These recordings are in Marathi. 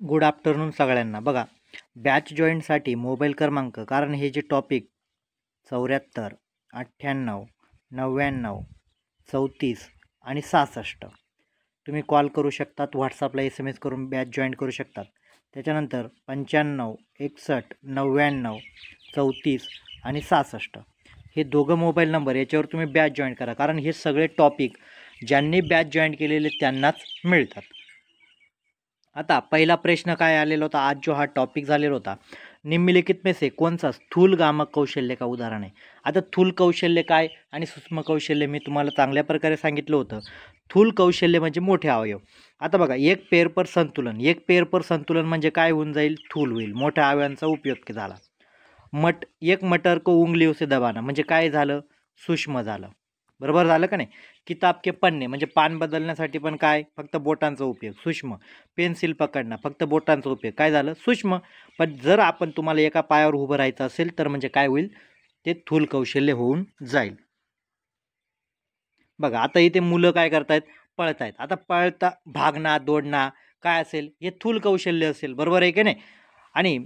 गुड आफ्टरनून सगळ्यांना. बघा, बॅच जॉईनसाठी मोबाईल क्रमांक, कारण हे जे टॉपिक 74, 98, 99, 34 आणि 66 तुम्ही कॉल करू शकतात, व्हॉट्सअपला SMS करून बॅच जॉईन करू शकतात. त्याच्यानंतर 95, 61, 99, 34 आणि 66 हे दोघं मोबाईल नंबर, याच्यावर तुम्ही बॅच जॉईन करा, कारण हे सगळे टॉपिक ज्यांनी बॅच जॉईन केलेले त्यांनाच मिळतात. आता पहिला प्रश्न काय आलेला होता, आज जो हा टॉपिक झालेला होता, निम्नलिखित में से कौन सा स्थूल गामक कौशल्य का उदाहरण आहे. आता स्थूल कौशल्य काय आणि सूक्ष्म कौशल्य मी तुम्हाला चांगल्या प्रकारे सांगितलं होतं. स्थूल कौशल्य म्हणजे मोठे अवयव. आता बघा, एक पेर पर संतुलन, एक पेर पर संतुलन म्हणजे काय होऊन जाईल, स्थूल होईल, मोठ्या अवयवांचा उपयोग झाला. एक मटर को उंगलियों से दबाना म्हणजे काय झालं, सूक्ष्म झालं. बरोबर झालं का नाही. किताब के पन्ने म्हणजे पान बदलण्यासाठी पण काय, फक्त बोटांचा उपयोग, सूक्ष्म. पेन्सिल पकडणं, फक्त बोटांचा उपयोग, काय झालं, सूक्ष्म. पण जर आपण तुम्हाला एका पायावर उभं राहायचं असेल तर म्हणजे काय होईल, ते स्थूल कौशल्य होऊन जाईल. बघा, आता इथे मुलं काय करतायत, पळतायत. आता पळता, भागणं, दौडणं काय असेल, हे स्थूल कौशल्य असेल. बरोबर आहे की नाही. आणि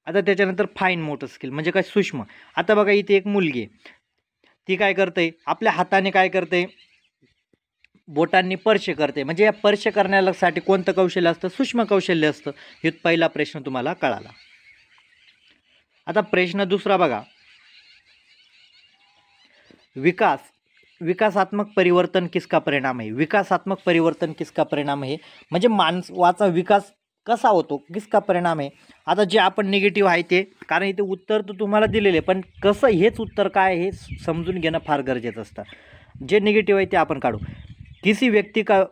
आता त्याच्यानंतर फाईन मोटर स्किल म्हणजे काय, सूक्ष्म. आता बघा, इथे एक मुलगी आहे, ती काय करते, आपल्या हाताने काय करते, बोटांनी स्पर्श करते, म्हणजे या स्पर्श करण्यासाठी कोणतं कौशल्य असतं, सूक्ष्म कौशल्य असतं. हे पहिला प्रश्न तुम्हाला कळाला. आता प्रश्न दुसरा बघा, विकासात्मक परिवर्तन किसका परिणाम आहे. विकासात्मक परिवर्तन किसका परिणाम आहे म्हणजे मानवाचा विकास कसा होतो, किसका परिणाम आहे. आता जे आपण निगेटिव्ह आहे ते, कारण इथे उत्तर तर तुम्हाला दिलेले, पण कसं हेच उत्तर काय हे समजून घेणं फार गरजेचं असतं. जे निगेटिव्ह आहे ते आपण काढू. किसी व्यक्ती का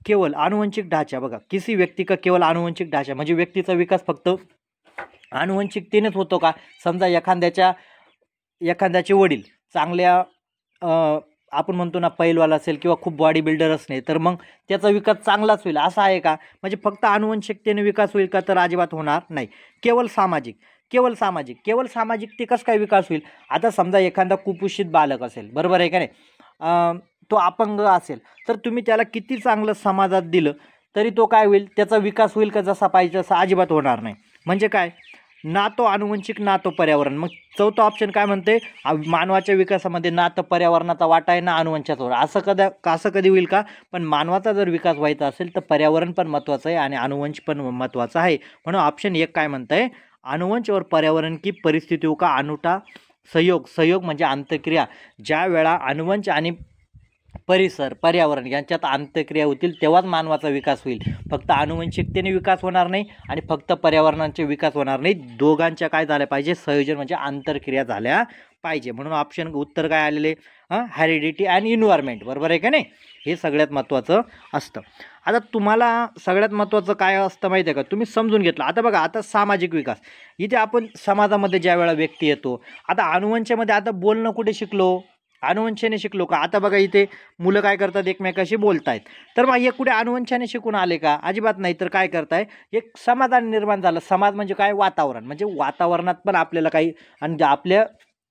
केवळ आनुवंशिक ढाचा, बघा, किसी व्यक्ती का केवळ आनुवंशिक ढाचा म्हणजे व्यक्तीचा विकास फक्त आनुवंशिकतेनेच होतो का. समजा एखाद्याचे वडील चांगल्या आपण म्हणतो ना, पैलवान असेल किंवा खूप बॉडी बिल्डर असणे, तर मग त्याचा विकास चांगलाच होईल असं आहे का. म्हणजे फक्त आनुवंशिकतेने विकास होईल का, तर अजिबात होणार नाही. केवळ सामाजिक ते कसं काय विकास होईल. आता समजा एखादा कुपोषित बालक असेल, बरोबर आहे का नाही, तो अपंग असेल, तर तुम्ही त्याला किती चांगलं समाजात दिलं तरी तो काय होईल, त्याचा विकास होईल का जसा पाहिजे तसा, अजिबात होणार नाही. म्हणजे काय, ना तो आनुवंशिक ना तो पर्यावरण. मग चौथा ऑप्शन काय म्हणते, मानवाच्या विकासामध्ये ना तर पर्यावरणाचा वाटा आहे ना अनुवंशाचा वाटा. असं कधी होईल का. पण मानवाचा जर विकास व्हायचा असेल तर पर्यावरण पण महत्त्वाचं आहे आणि अनुवंश पण महत्त्वाचं आहे. म्हणून ऑप्शन 1 काय म्हणतंय, अनुवंश और पर्यावरण की परिस्थितियों का अनूठा सहयोग म्हणजे आंतरक्रिया. ज्या वेळा अनुवंश आणि पर्यावरण यांच्यात आंतरक्रिया होतील तेव्हाच मानवाचा विकास होईल. फक्त आनुवंशिकतेने विकास होणार नाही आणि फक्त पर्यावरणाचे विकास होणार नाही. दोघांच्या काय झाल्या पाहिजे, संयोजन म्हणजे आंतरक्रिया झाल्या पाहिजे. म्हणून ऑप्शन उत्तर काय आलेले, हेरिडिटी अँड एन्व्हायरमेंट. बरोबर आहे का नाही. हे सगळ्यात महत्त्वाचं असतं. आता तुम्हाला सगळ्यात महत्त्वाचं काय असतं माहिती आहे का, तुम्ही समजून घेतलं. आता बघा, आता सामाजिक विकास, इथे आपण समाजामध्ये ज्या वेळा व्यक्ती येतो, आता अनुवंशामध्ये आता बोलणं कुठे शिकलो, अनुवंशाने शिकलो का. आता बघा, इथे मुलं काय करतात, एकमेकाशी बोलतायत, तर मग हे कुठे अनुवंशाने शिकून आले का, अजिबात नाही. तर काय करताय, एक समाधान निर्माण झालं. समाज म्हणजे काय, वातावरण. म्हणजे वातावरणात पण आपल्याला काही, आणि आपल्या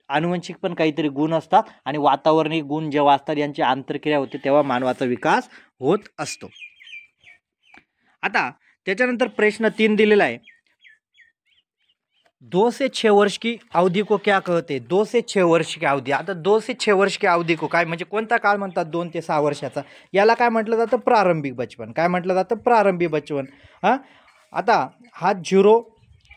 अनुवंशिक पण काहीतरी गुण असतात आणि वातावरणीय गुण जेव्हा असतात यांची आंतरक्रिया होते तेव्हा मानवाचा विकास होत असतो. आता त्याच्यानंतर प्रश्न 3 दिलेला आहे, 2 से 6 वर्ष की अवधि को क्या कहते. 2 से 6 वर्ष की अवधि. आता 2 से 6 वर्ष की अवधि को काय म्हणजे कोणता काळ म्हणतात, 2 ते 6 वर्षाचा. याला काय म्हटलं जातं, प्रारंभिक बचपन. काय म्हटलं जातं, प्रारंभिक बचपन. आता हा 0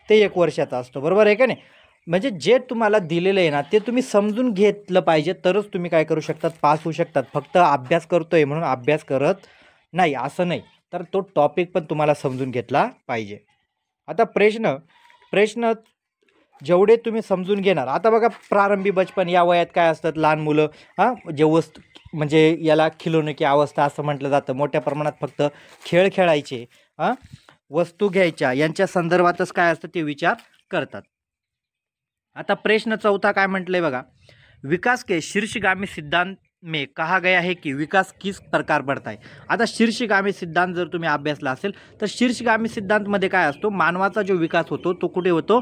ते 1 वर्षाचा असतो. बरोबर आहे का नाही. म्हणजे जे तुम्हाला दिलेलं आहे ना, ते तुम्ही समजून घेतलं पाहिजे, तरच तुम्ही काय करू शकतात, पास होऊ शकतात. फक्त अभ्यास करतोय म्हणून अभ्यास करत नाही असं नाही, तर तो टॉपिक पण तुम्हाला समजून घेतला पाहिजे. आता प्रश्न जेवढे तुम्ही समजून घेणार. आता बघा, प्रारंभी बचपन या वयात काय असतात, लहान मुलं जे वस्तू म्हणजे याला खिलौने की अवस्था असं म्हटलं जातं. मोठ्या प्रमाणात फक्त खेळ खेळायचे, वस्तू घ्यायच्या, यांच्या संदर्भातच काय असतं ते विचार करतात. आता प्रश्न 4 काय म्हटलंय बघा, विकास के शीर्षगामी सिद्धांत में कहा गया है की विकास किस प्रकार बढ़ता है. आता शीर्षगामी सिद्धांत जर तुम्ही अभ्यासला असेल तर शीर्षगामी सिद्धांतमध्ये काय असतो, मानवाचा जो विकास होतो तो कुठे होतो,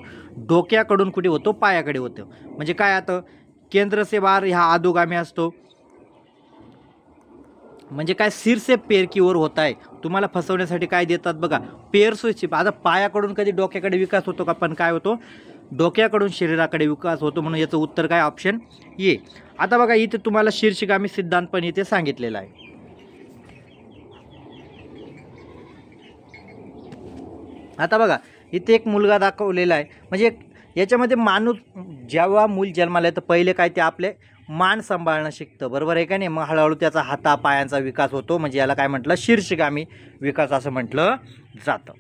डोक्याकडून कुठे होतो, पायाकडे होतो. म्हणजे काय, आता केंद्र से बाहेर हा अधोगामी असतो, म्हणजे काय, सिर से पैर की ओर होत आहे. तुम्हाला फसवण्यासाठी काय देतात बघा, पेअर स्विच. आता पायाकडून कधी डोक्याकडे विकास होतो का, पण काय होतो, डोक्याकडून शरीराकडे विकास होतो. म्हणून याचं उत्तर काय, ऑप्शन ए. आता बघा इथे तुम्हाला शीर्षगामी सिद्धांत पण इथे सांगितलेला आहे. आता बघा इथे एक मुलगा दाखवलेला आहे. म्हणजे याच्यामध्ये माणूस जेव्हा मूल जन्माला येतं पहिले काय, ते आपले मान सांभाळणं शिकतं, बरोबर आहे का नाही. मग हळूहळू त्याचा हातापायांचा विकास होतो. म्हणजे याला काय म्हटलं, शीर्षगामी विकास असं म्हटलं जातं.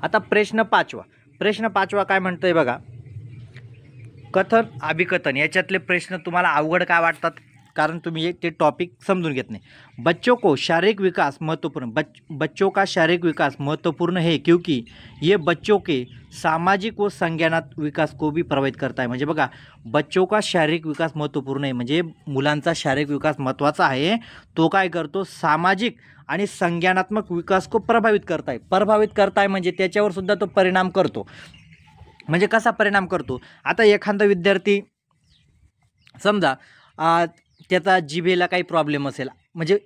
आता प्रश्न पाचवा काय म्हणतोय बघा, कथन अभिकथन याच्यातले प्रश्न तुम्हाला अवघड काय वाटतात, कारण तुम्ही ते टॉपिक समजून घेत नाही. बच्चों का शारीरिक विकास महत्वपूर्ण है क्योंकि ये बच्चों के सामाजिक व संज्ञानात्मक विकास को भी प्रभावित करता है. म्हणजे बघा, बच्चों का शारीरिक विकास महत्वपूर्ण आहे, म्हणजे मुलांचा शारीरिक विकास महत्त्वाचा आहे. तो काय करतो, सामाजिक आणि संज्ञानात्मक विकास को प्रभावित करताय म्हणजे त्याच्यावर सुद्धा तो परिणाम करतो. म्हणजे कसा परिणाम करतो, आता एखादा विद्यार्थी समजा त्याचा जिभेला काही प्रॉब्लेम असेल, म्हणजे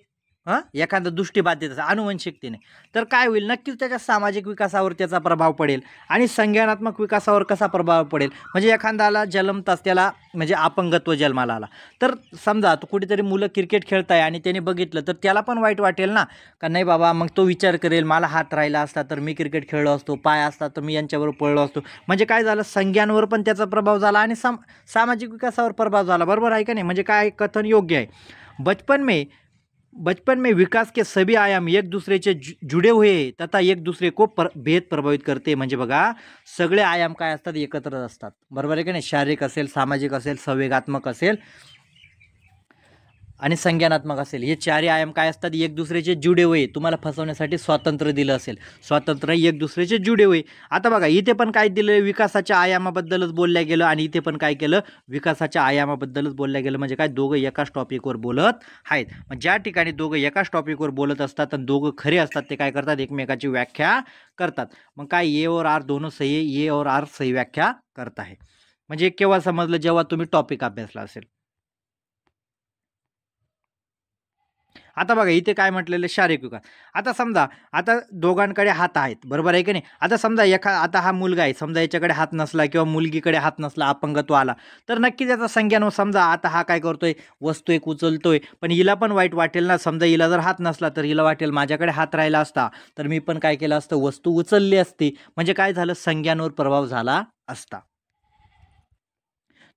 एखादा दृष्टीबाधित असेल अनुवंशिकतेने, तर काय होईल, नक्कीच त्याच्या सामाजिक विकासावर त्याचा प्रभाव पडेल. आणि संज्ञानात्मक विकासावर कसा प्रभाव पडेल, म्हणजे एखाद्याला जन्मताच त्याला म्हणजे अपंगत्व जन्माला आला, तर समजा तो कुठेतरी मुलं क्रिकेट खेळताय आणि त्याने बघितलं, तर त्याला पण वाईट वाटेल ना, का नाही बाबा, मग तो विचार करेल, मला हात राहिला असता तर मी क्रिकेट खेळलो असतो, पाय असता तर मी यांच्याबरोबर पळलो असतो. म्हणजे काय झालं, संज्ञांवर पण त्याचा प्रभाव झाला आणि सामाजिक विकासावर प्रभाव झाला, बरोबर आहे का नाही. म्हणजे काय, कथन योग्य आहे. बचपन में विकास के सभी आयाम एक दूसरे से जुड़े हुए तथा एक दूसरे को भेद प्रभावित करते. म्हणजे बघा, सगळे आयाम काय असतात, एकत्र असतात, बरोबर आहे का नाही. शारीरिक असेल, सामाजिक असेल, संवेगात्मक असेल आणि संज्ञानात्मक असेल, हे चारही आयाम काय असतात, एक दुसऱ्याचे जुडे हुए. तुम्हाला फसवण्यासाठी स्वातंत्र्य दिलं असेल, स्वातंत्र्य एक दुसऱ्याचे जुडे हुए. आता बघा इथे पण काय दिलं, विकासाच्या आयामाबद्दलच बोलल्या गेलं आणि इथे पण काय केलं, विकासाच्या आयामाबद्दलच बोलल्या गेलं. म्हणजे काय, दोघं एकाच टॉपिकवर बोलत आहेत. मग ज्या ठिकाणी दोघं एकाच टॉपिकवर बोलत असतात आणि दोघं खरे असतात, ते काय करतात, एकमेकाची व्याख्या करतात. मग काय, ए और आर दोनों सही है, ए और आर सही व्याख्या करत आहे. म्हणजे केव्हा समजलं, जेव्हा तुम्ही टॉपिक अभ्यासला असेल. आता बघा इथे काय म्हटलेलं, शारीरिक विकास. आता समजा आता दोघांकडे हात आहेत, बरोबर आहे की नाही. आता समजा आता हा मुलगा आहे, समजा याच्याकडे हात नसला किंवा मुलगीकडे हात नसला, अपंगत्व आला, तर नक्की त्याचा संज्ञान. समजा आता हा काय करतोय, वस्तू एक उचलतोय, पण हिला पण वाईट वाटेल ना. समजा हिला जर हात नसला तर हिला वाटेल, माझ्याकडे हात राहिला असता तर मी पण काय केलं असतं, वस्तू उचलली असती. म्हणजे काय झालं, संज्ञांवर प्रभाव झाला असता.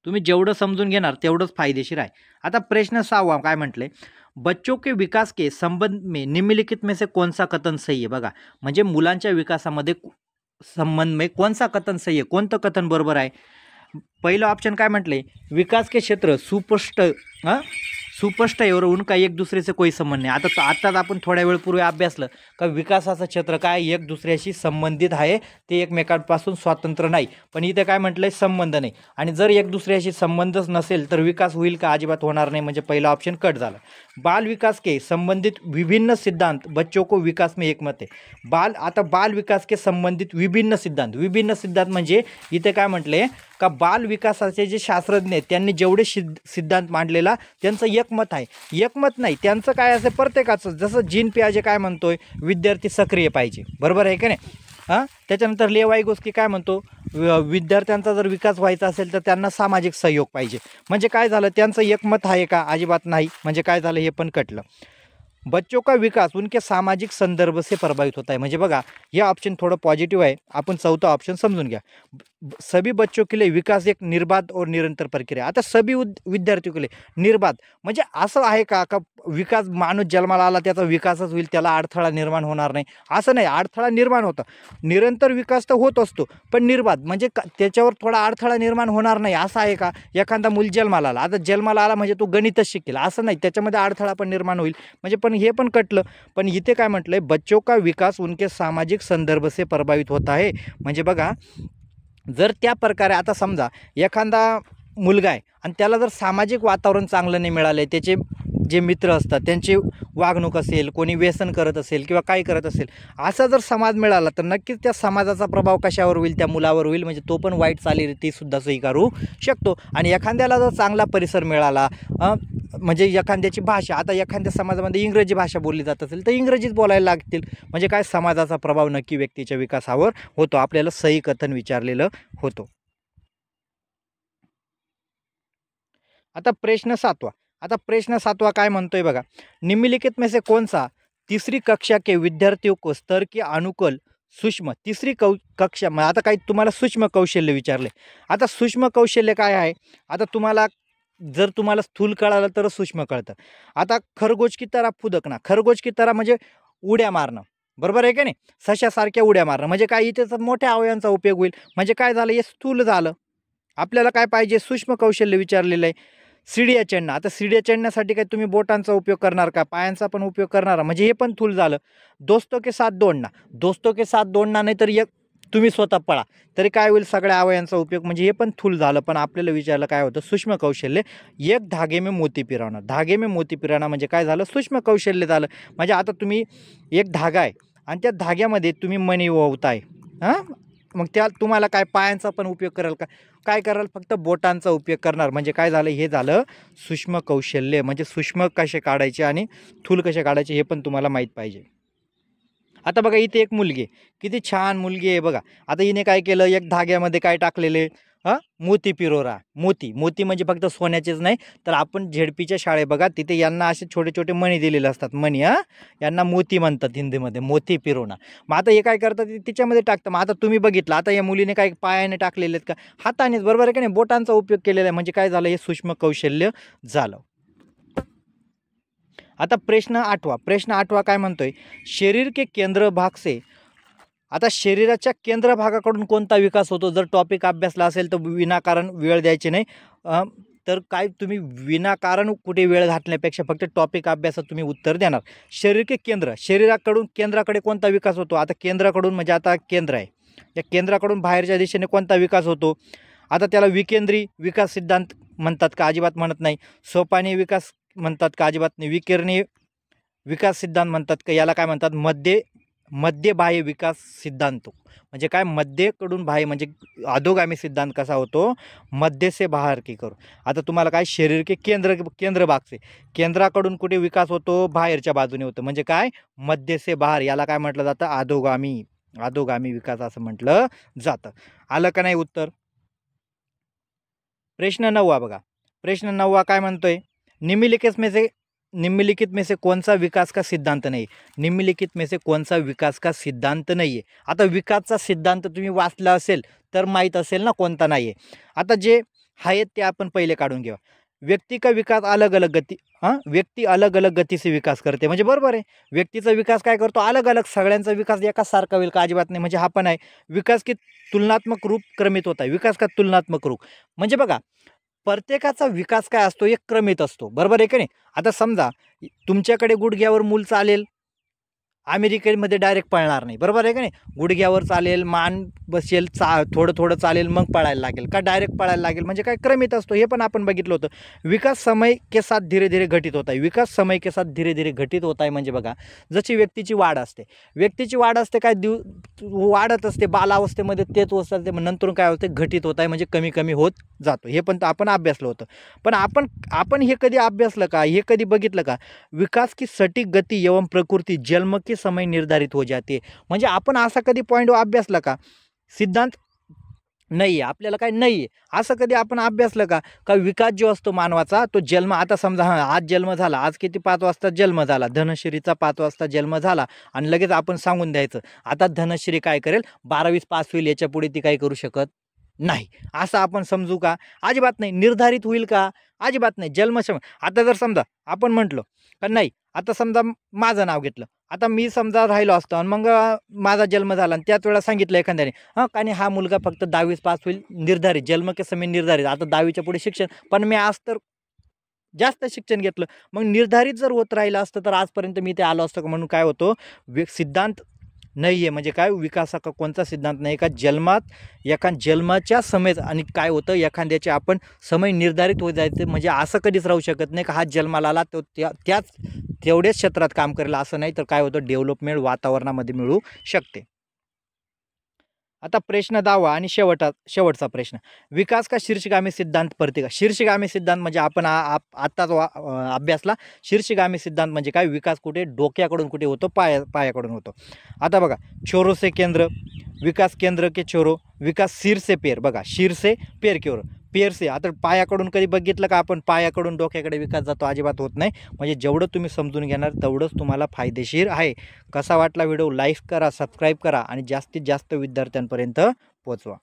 तुम्ही जेवढं समजून घेणार तेवढंच फायदेशीर आहे. आता प्रश्न 6 काय म्हटले, बच्चों के विकास के संबंध में निम्नलिखित में से कौन सा कथन सही है. बघा, म्हणजे मुलांच्या विकासामध्ये संबंध में कौन सा कथन सही है, कोणतं कथन बरोबर आहे. पहिलं ऑप्शन काय म्हटले, विकास के क्षेत्र सुस्पष्ट आहे और उनका एक दुसरे से कोई संबंध नाही. आताच आपण थोड्या वेळ पूर्वी अभ्यासलं का विकासाचं क्षेत्र काय, एक दुसऱ्याशी संबंधित आहे, ते एकमेकांपासून स्वतंत्र नाही. पण इथे काय म्हटलंय, संबंध नाही. आणि जर एक दुसऱ्याशी संबंधच नसेल तर विकास होईल का, अजिबात होणार नाही. म्हणजे पहिला ऑप्शन कट झाला. बाल विकास के संबंधित विभिन्न सिद्धांत बच्चों को विकास में एकमत आहे. आता बाल विकास के संबंधित विभिन्न सिद्धांत म्हणजे इथे काय म्हटले का, बाल विकासाचे जे शास्त्रज्ञ आहेत त्यांनी जेवढे सिद्धांत मांडलेला त्यांचं एकमत आहे. एकमत नाही, त्यांचं काय असेल, प्रत्येकाचं, जसं जीन पियाजे काय म्हणतोय, विद्यार्थी सक्रिय पाहिजे, बरोबर आहे का नाही. त्याच्यानंतर लेवाईगोस्की काय म्हणतो, विद्यार्थ्यांचा जर विकास व्हायचा असेल तर त्यांना सामाजिक सहयोग पाहिजे. म्हणजे काय झालं, त्यांचं एकमत आहे का, अजिबात नाही. म्हणजे काय झालं, हे पण कटलं. बच्चों का विकास उनके सामाजिक संदर्भ से प्रभावित होता है. म्हणजे बघा, हे ऑप्शन थोडं पॉझिटिव्ह आहे. आपण चौथा ऑप्शन समजून घ्या. सभी बच्चों के लिए विकास एक निर्बाध और निरंतर प्रक्रिया. आता सभी विद्यार्थियों के लिए निर्बाध म्हणजे असं आहे का विकास, माणूस जन्माला आला त्याचा विकासच होईल, त्याला अडथळा निर्माण होणार नाही, असं नाही. अडथळा निर्माण होतं, निरंतर विकास तर होत असतो, पण निर्बाध म्हणजे त्याच्यावर थोडा अडथळा निर्माण होणार नाही, असं आहे का. एखादा मूल जन्माला आला, आता जन्माला आला म्हणजे तो गणितच शिकेल असं नाही, त्याच्यामध्ये अडथळा पण निर्माण होईल. म्हणजे पण हे पण कटलं. पण इथे काय म्हटलंय, बच्चों का विकास उनके सामाजिक संदर्भ से प्रभावित होता है. म्हणजे बघा, जर त्या प्रकारे आता समजा एखादा मुलगा आहे आणि त्याला जर सामाजिक वातावरण चांगलं नाही मिळालं, त्याचे जे मित्र असतात त्यांची वागणूक असेल, कोणी व्यसन करत असेल किंवा काय करत असेल, असा जर समाज मिळाला तर नक्कीच त्या समाजाचा प्रभाव कशावर होईल, त्या मुलावर होईल. म्हणजे तो पण वाईट चालीरीतीसुद्धा स्वीकारू शकतो. आणि एखाद्याला जर चांगला परिसर मिळाला, म्हणजे एखाद्याची भाषा, आता एखाद्या समाजामध्ये इंग्रजी भाषा बोलली जात असेल तर इंग्रजीच बोलायला लागतील. म्हणजे काय, समाजाचा प्रभाव नक्की व्यक्तीच्या विकासावर होतो. आपल्याला सही कथन विचारलेलं होतं. आता प्रश्न 7वां काय म्हणतोय बघा, निम्नलिखित में से कौन सा तीसरी कक्षा के विद्यार्थियों को स्तर के अनुकूल सूक्ष्म तिसरी कक्षा, आता काही तुम्हाला सूक्ष्म कौशल्य विचारले. आता सूक्ष्म कौशल्य काय आहे, आता जर तुम्हाला स्थूल कळालं तर सूक्ष्म कळतं. आता खरगोश की तरह फुदकणं, खरगोश की तरह म्हणजे उड्या मारणं, बरोबर आहे का नाही, सशासारख्या उड्या मारणं. म्हणजे काय, इथे मोठ्या अवयवांचा उपयोग होईल. म्हणजे काय झालं, हे स्थूल झालं. आपल्याला काय पाहिजे, सूक्ष्म कौशल्य विचारलेलं आहे. सीड्या चढणं, आता सीड्या चढण्यासाठी काय तुम्ही बोटांचा उपयोग करणार का, पायांचा पण उपयोग करणार, म्हणजे हे पण स्थूल झालं. दोस्तों के साथ दौड़ना, नाही तर एक तुम्ही स्वतः पळा, तरी काय होईल, सगळ्या अवयवांचा उपयोग, म्हणजे हे पण स्थूल झालं. पण आपल्याला विचारलं काय होतं, सूक्ष्म कौशल्य. एक धागे में मोती पिराना म्हणजे काय झालं, सूक्ष्म कौशल्य झालं. म्हणजे आता तुम्ही एक धागा आहे आणि त्या धाग्यामध्ये तुम्ही मणी ओवताय, मग त्या तुम्हाला काय पायांचा पण उपयोग कराल का, काय कराल, फक्त बोटांचा उपयोग करणार. म्हणजे काय झालं, हे झालं सूक्ष्म कौशल्य. म्हणजे सूक्ष्म कसे काढायचे आणि स्थूल कसे काढायचे हे पण तुम्हाला माहीत पाहिजे. आता बघा, इथे एक मुलगी, किती छान मुलगी आहे बघा. आता हिने काय केलं, एक धाग्यामध्ये काय टाकलेले, मोती पिरोरा. मोती म्हणजे फक्त सोन्याचेच नाही, तर आपण झेडपीच्या शाळेत बघा, तिथे यांना असे छोटे छोटे मणी दिलेले असतात. मणी, यांना मोती म्हणतात हिंदीमध्ये, मोती पिरोना. मग आता हे काय करतात, तिच्यामध्ये टाकतं. मग आता तुम्ही बघितलं, आता या मुलीने काय पायाने टाकलेले आहेत का, हातानेच, बरोबर आहे का नाही, बोटांचा उपयोग केलेला आहे. म्हणजे काय झालं, हे सूक्ष्म कौशल्य झालं. आता प्रश्न 8वां काय म्हणतोय, शरीर के केंद्र भाग से, आता शरीराच्या केंद्र भागाकडून कोणता विकास होतो. जर टॉपिक अभ्यासला असेल तर विनाकारण वेळ द्यायची नाही. तर काय, तुम्ही विनाकारण कुठे वेळ घातल्यापेक्षा फक्त टॉपिक अभ्यासात तुम्ही उत्तर देणार. शरीर के केंद्र, शरीराकडून केंद्राकडे कोणता विकास होतो. आता केंद्राकडून म्हणजे आता केंद्र आहे, या केंद्राकडून बाहेरच्या दिशेने कोणता विकास होतो. आता त्याला विकेंद्री विकास सिद्धांत म्हणतात का, अजिबात म्हणत नाही. सोपानी विकास म्हणतात का, अजिबात नाही. विकिरणी विकास सिद्धांत म्हणतात का, याला काय म्हणतात, मध्य बाह्य विकास सिद्धांत. म्हणजे काय, मध्यकडून बाह्य, म्हणजे अधोगामी सिद्धांत कसा होतो, मध्य से बाहर की करू. आता तुम्हाला काय, शरीर के केंद्र भाग से, केंद्राकडून कुठे विकास होतो, बाहेरच्या बाजूने होतं. म्हणजे काय, मध्य से बाहर, याला काय म्हटलं जातं, अधोगामी विकास असं म्हटलं जातं. आलं का नाही उत्तर. प्रश्न 9 बघा, प्रश्न 9 काय म्हणतोय, निम्नलिखित में से कौन सा विकास का सिद्धांत नहीं, निम्नलिखित में से कौन सा विकास का सिद्धांत नाही आहे. आता विकासचा सिद्धांत तुम्ही वाचला असेल तर माहीत असेल ना कोणता नाही आहे. आता जे आहेत ते आपण पहिले काढून घेऊ. व्यक्ती का विकास अलग अलग गती, व्यक्ती अलग अलग गती से विकास करते. म्हणजे बरोबर आहे, व्यक्तीचा विकास काय करतो, अलग अलग. सगळ्यांचा विकास एकाच सारखा होईल का, अजिबात नाही. म्हणजे हा पण आहे, विकास की तुलनात्मक रूप क्रमित होता है, विकास का तुलनात्मक रूप. म्हणजे बघा, प्रत्येकाचा विकास काय असतो, एक क्रमित असतो, बरोबर आहे का नाही. आता समजा तुमच्याकडे गुडघ्यावर मूल चालेल, अमेरिकेमध्ये डायरेक्ट पळणार नाही, बरोबर आहे का नाही. गुडघ्यावर चालेल, मान बसेल, थोडं चालेल, मग पळायला लागेल का, डायरेक्ट पळायला लागेल. म्हणजे काय, क्रमित असतो. हे पण आपण बघितलं होतं. विकास समय के साथ धीरे धीरे घटित होता है, विकास समय के साथ धीरे धीरे घटित होता है. म्हणजे बघा, जशी व्यक्तीची वाढ असते, काय वाढत असते, बालावस्थेमध्ये तेच असते, नंतर काय होते, घटित होत आहे, म्हणजे कमी कमी होत जातो. हे पण आपण अभ्यासलं होतं. पण आपण हे कधी अभ्यासलं का, हे कधी बघितलं का, विकास की सटीक गती एवं प्रकृती जन्म के समय निर्धारित हो जाते. म्हणजे आपण असा कधी पॉईंट अभ्यासला का, सिद्धांत नाही आहे, आपल्याला काय नाही आहे, असं कधी आपण अभ्यासलं का विकास जो असतो मानवाचा तो जन्म. आता समजा आज जन्म झाला, आज किती 5 वाजता जन्म झाला, धनश्रीचा 5 वाजता जन्म झाला, आणि लगेच आपण सांगून द्यायचं आता धनश्री काय करेल, 12वीस पास होईल, याच्या पुढे ती काय करू शकत नाही, असं आपण समजू का, अजिबात नाही. निर्धारित होईल का, अजिबात नाही. आता जर समजा आपण म्हटलं का नाही, आता समजा माझं नाव घेतलं, आता मी समजा राहिलो असतो आणि मग माझा जन्म झाला आणि त्याच वेळेला सांगितलं एखाद्याने आणि हा मुलगा फक्त 10वीस पास होईल, निर्धारित, जन्म के समय निर्धारित, आता 10वीच्या पुढे शिक्षण, पण मी आज तर जास्त शिक्षण घेतलं, मग निर्धारित जर होत राहिलं असतं तर आजपर्यंत मी ते आलो असतो. म्हणून काय होतो, सिद्धांत नाही आहे. म्हणजे काय, विकासाचा कोणता सिद्धांत नाही का एका जन्माच्या समेत. आणि काय होतं, एखाद्याचे आपण समय निर्धारित होत जायचं, म्हणजे असं कधीच राहू शकत नाही का हा जन्माला आला तो त्याच तेवढ्याच क्षेत्रात काम करेल असं नाही. तर काय होतं, डेव्हलपमेंट वातावरणामध्ये मिळू शकते. आता प्रश्न 10वा आणि शेवटचा प्रश्न, विकास का शीर्षगामी सिद्धांत प्रतिका. शीर्षगामी सिद्धांत म्हणजे आपण आत्ताच अभ्यासला. शीर्षगामी सिद्धांत म्हणजे काय, विकास कुठे डोक्याकडून कुठे होतो, पायाकडून होतो. आता बघा, छोरो से केंद्र, विकास केंद्र के छोरो, विकास सिर से पेर. बघा, सिर से पेर की ओर, पेर से. आता पायाकडून कधी बघितलं का आपण, पायाकडून डोक्याकडे विकास जातो, अजिबात होत नाही. म्हणजे जेवढं तुम्ही समजून घेणार तेवढंच तुम्हाला फायदेशीर आहे. कसा वाटला व्हिडिओ, लाईक करा, सबस्क्राईब करा आणि जास्तीत जास्त विद्यार्थ्यांपर्यंत पोहोचवा.